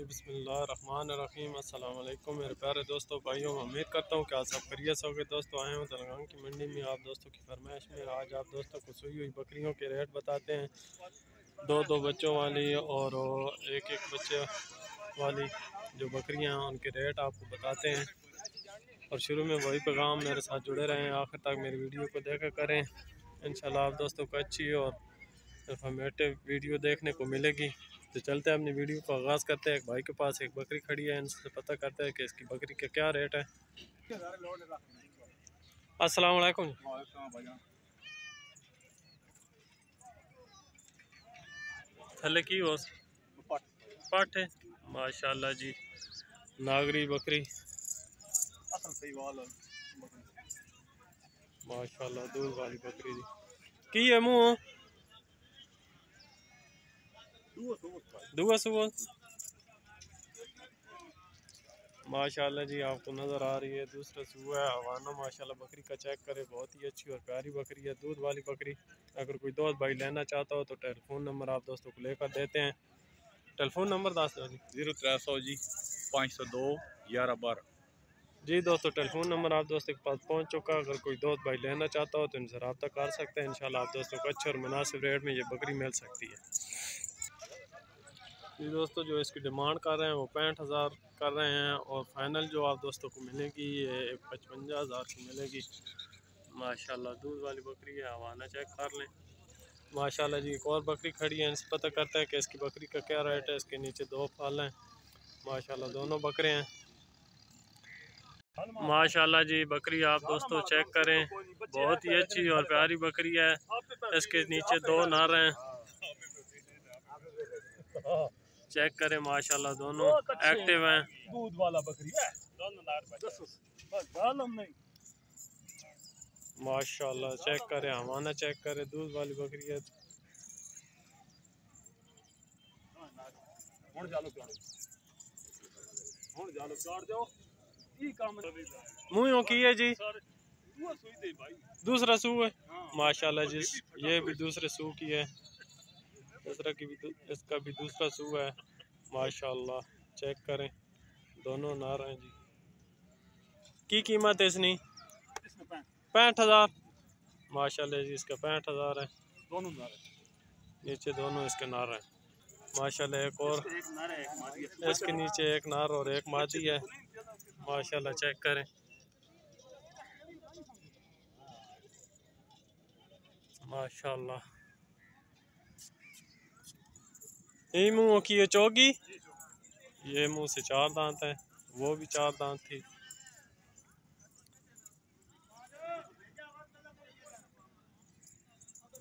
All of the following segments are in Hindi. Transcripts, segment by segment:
बिस्मिल्लाहिर्रहमानिर्रहीम। अस्सलाम वालेकुम मेरे प्यारे दोस्तों, भाइयों, उम्मीद करता हूँ कि आप सब खैरियत से होंगे। दोस्तों, आए हूँ दलगाम की मंडी में आप दोस्तों की फरमाइश में। आज आप दोस्तों को सुई हुई बकरियों के रेट बताते हैं। दो दो बच्चों वाली और एक एक बच्चे वाली जो बकरियाँ हैं उनके रेट आपको बताते हैं। और शुरू में वही पैगाम, मेरे साथ जुड़े रहें, आखिर तक मेरी वीडियो को देखा करें। इंशाल्लाह आप दोस्तों को अच्छी और इन्फॉर्मेटिव वीडियो देखने को मिलेगी। तो चलते हैं अपनी वीडियो को आगाज़ करते हैं। एक भाई के पास एक बकरी खड़ी है, इनसे पता करते हैं कि इसकी बकरी का क्या रेट है। अस्सलाम वालेकुम। थले की हो पट है माशाल्लाह जी, नागरी बकरी माशाल्लाह, दूध वाली बकरी जी की है मुँह दुआ सुबह माशाल्लाह जी, आपको नज़र आ रही है दूसरा सुबह है हवाना। माशाल्लाह बकरी का चेक करें, बहुत ही अच्छी और प्यारी बकरी है, दूध वाली बकरी। अगर कोई दोस्त भाई लेना चाहता हो तो टेलीफोन नंबर आप दोस्तों को लेकर देते हैं। टेलीफोन नंबर दस दो जी। 0300 जी 502 1112 जी दोस्तों, टेलीफोन नंबर आप दोस्तों के पास पहुंच चुका। अगर कोई दोस्त भाई लेना चाहता हो तो इनसे रब्ता कर सकते हैं। इंशाल्लाह आप दोस्तों को अच्छे और मुनासिब रेट में ये बकरी मिल सकती है। जी दोस्तों, जो इसकी डिमांड कर रहे हैं वो 65,000 कर रहे हैं और फाइनल जो आप दोस्तों को मिलेगी ये 55,000 की मिलेगी। माशाल्लाह, दूध वाली बकरी है, हवाना चेक कर लें। माशाल्लाह जी, एक और बकरी खड़ी है, इनसे पता करते हैं कि इसकी बकरी का क्या रेट है। इसके नीचे दो फल हैं माशाल्लाह, दोनों बकरे हैं माशाल्लाह जी। बकरी आप दोस्तों चेक करें, बहुत ही अच्छी और प्यारी बकरी है। इसके नीचे दो नर हैं, चेक करें माशाल्लाह, दोनों एक्टिव हैं। दूध वाला बकरी है माशाल्लाह चेक करें, हवाना चेक करें, दूध वाली बकरी है। मुँह की है जी, दूसरा सू है माशाल्लाह जी, ये भी दूसरे सू की है, दूसरा की भी इसका भी दूसरा सू है माशाल्लाह। चेक करें, दोनों नार हैं जी। की कीमत है इसकी 65,000 माशाल्लाह जी, इसका 65,000 है। दोनों नीचे दोनों इसके नार हैं माशाल्लाह। एक और इसके नीचे एक नार और एक मादी है माशाल्लाह। चेक करें माशाल्लाह। यही मुँह की है चौगी, ये मुंह से 4 दांत है, वो भी 4 दांत थी।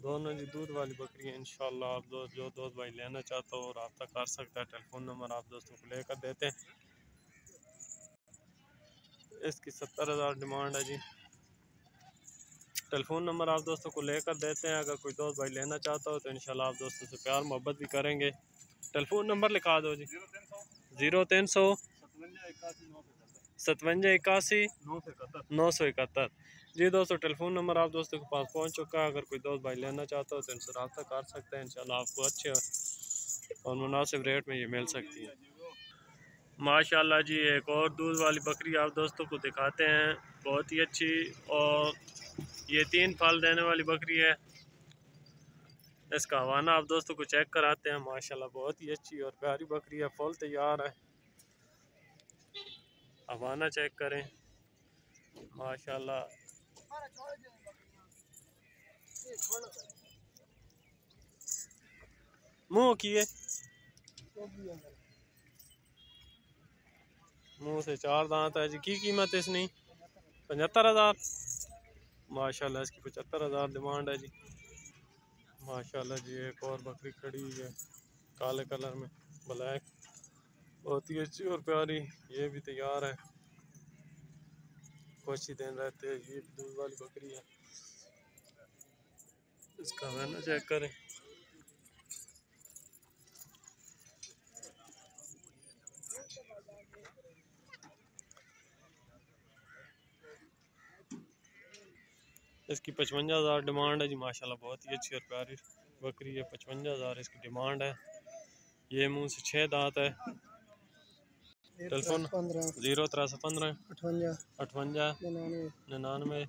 दोनों जी दूध वाली बकरी है। इंशाल्लाह आप जो दोस्त भाई लेना चाहता हो रब्ता कर सकता है। टेलीफोन नंबर आप दोस्तों को लेकर देते हैं। इसकी 70,000 डिमांड है जी। टेलीफोन नंबर आप दोस्तों को लेकर देते हैं। अगर कोई दोस्त भाई लेना चाहता हो तो इंशाल्लाह आप दोस्तों से प्यार मोहब्बत भी करेंगे। टेलीफोन नंबर लिखा दो जी। 0300 57 81 971। जी दोस्तों, टेलीफोन नंबर आप दोस्तों के पास पहुंच चुका है। अगर कोई दोस्त भाई लेना चाहता हो तो इनसे रब्ता कर सकते हैं। इंशाल्लाह आपको अच्छे और मुनासिब रेट में ये मिल सकती है माशाल्लाह जी। एक और दूध वाली बकरी आप दोस्तों को दिखाते हैं, बहुत ही अच्छी और ये 3 फल देने वाली बकरी है। इसका हवाना आप दोस्तों को चेक कराते हैं। माशाल्लाह बहुत ही अच्छी और प्यारी बकरी है, फुल तैयार है। हवाना चेक करें माशाल्लाह। मुँह की है, मुँह से 4 दांत है जी। की कीमत है इसकी 75,000 माशाल्लाह। इसकी 75,000 डिमांड है जी माशाल्लाह जी। एक और बकरी खड़ी हुई है काले कलर में, ब्लैक, बहुत ही अच्छी और प्यारी, ये भी तैयार है, कुछ ही दिन रहते हैं। ये भी दूध वाली बकरी है। इसका मैंने चेक करें, इसकी 55,000 डिमांड है जी माशाल्लाह। बहुत ही अच्छी और प्यारी बकरी है, 55,000 इसकी डिमांड है। ये मुंह से 6 दांत है। टेलीफोन 0315 58 99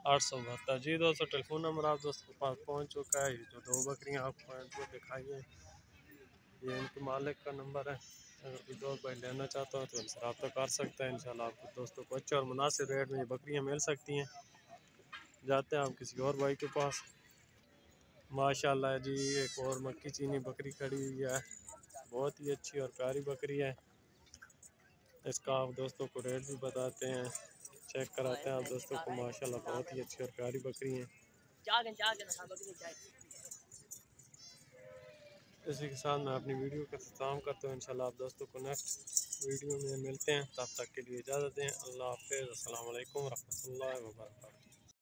872। जी दोस्तों, टेलीफोन नंबर आप दोस्तों के पास पहुंच चुका है। ये जो 2 बकरियां आपको पॉइंट पर दिखाई हैं, ये इनके मालिक का नंबर है। अगर कोई दोस्त भाई लेना चाहता हो तो इनसे रब्ता कर सकता है। इंशाल्लाह आपको दोस्तों को अच्छे और मुनासिब रेट में ये बकरियां मिल सकती हैं। जाते हैं आप किसी और भाई के पास। माशाल्लाह जी, एक और मक्की चीनी बकरी खड़ी हुई है, बहुत ही अच्छी और प्यारी बकरी है। इसका आप दोस्तों को रेट भी बताते हैं, चेक कराते हैं आप दोस्तों को। माशाल्लाह बहुत ही अच्छी और प्यारी बकरी है। इसी के साथ मैं अपनी वीडियो का इख्तिताम करता हूँ। इंशाल्लाह आप दोस्तों को नेक्स्ट वीडियो में मिलते हैं। तब तक के लिए इजाज़त दें। अल्लाह हाफ़िज़। अस्सलाम वालेकुम रहमतुल्लाहि व बरकातहू।